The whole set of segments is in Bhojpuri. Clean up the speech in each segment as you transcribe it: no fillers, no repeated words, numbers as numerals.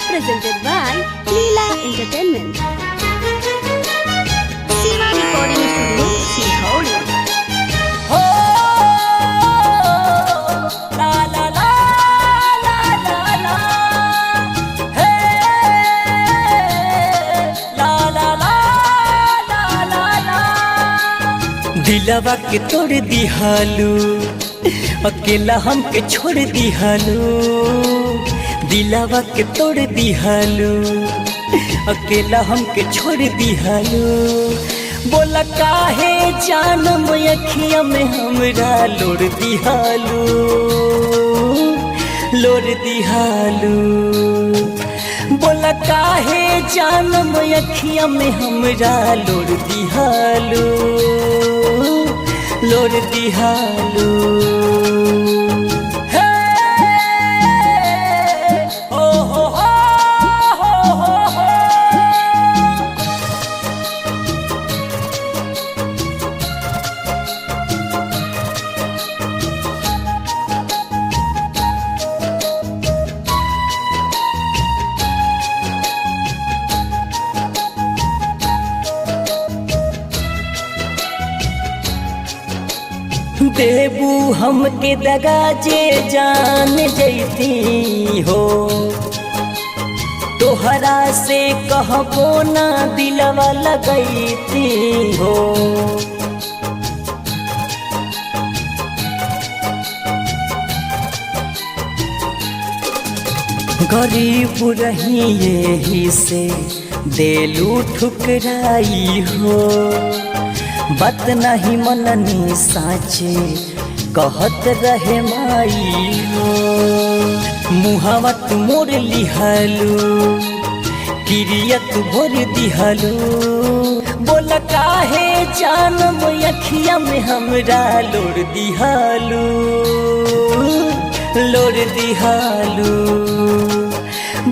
Presented by Leela Entertainment. Siva Recording Studio, Silhauri. हो ला ला ला ला ला ला हे ला ला ला ला ला ला दिलवा के तोड़ दिहालू अकेला हमके छोड़ दिहालू दिलवा के तोड़ दिहालू अकेला हमके छोड़ दिहालू बोला काहे जानम अखिया में हमरा लोड़ दिहालू बोला काहे जानम अखिया में हमरा लोड़ दिहालू हे ओ हो हो हो हो देबू हमके दगा जे जान जैती हो तोहरा से कहबो ना दिलवा लगैती हो गरीब रही यही से देलू ठुकराई हो बात नहीं मननी साचे कहत रहे माई हो मुहावा तू मोर लिहालू किरियत भोर दिहालू बोला काहे जानम अखिया में हमरा लोड़ दिहालू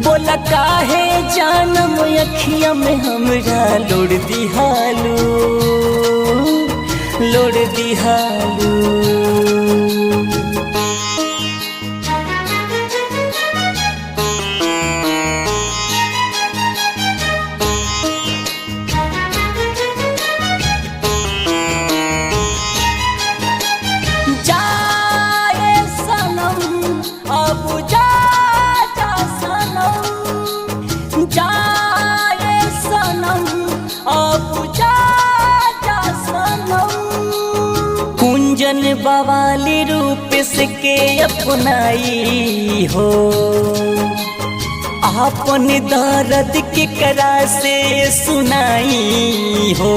बोला काहे जानम अखिया में हमरा लोड़ दिहालू जाए सनम अब जा सनम जाए सनम अब जा सनम कुंजन बवाली रूप से के अपनाई हो आपन दर्द के करा से सुनाई हो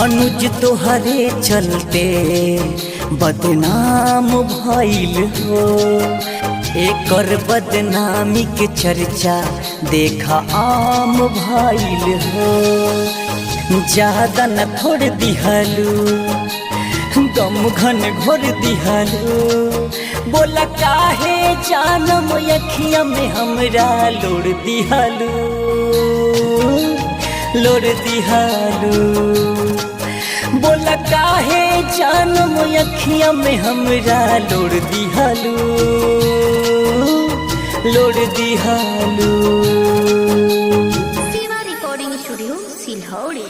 अनुज तोहरे चलते बदनाम भइल हो एकर बदनामी के चर्चा देखा आम भइल हो ज्यादा न थोड़ दिहालू गम घन घोर दिहालू बोला काहे जानम अखिया में हमरा लोड़ दिहालू बोला काहे जानम अखिया में हमरा लोड़ दिहालू Siva Recording Studio, Silhauri.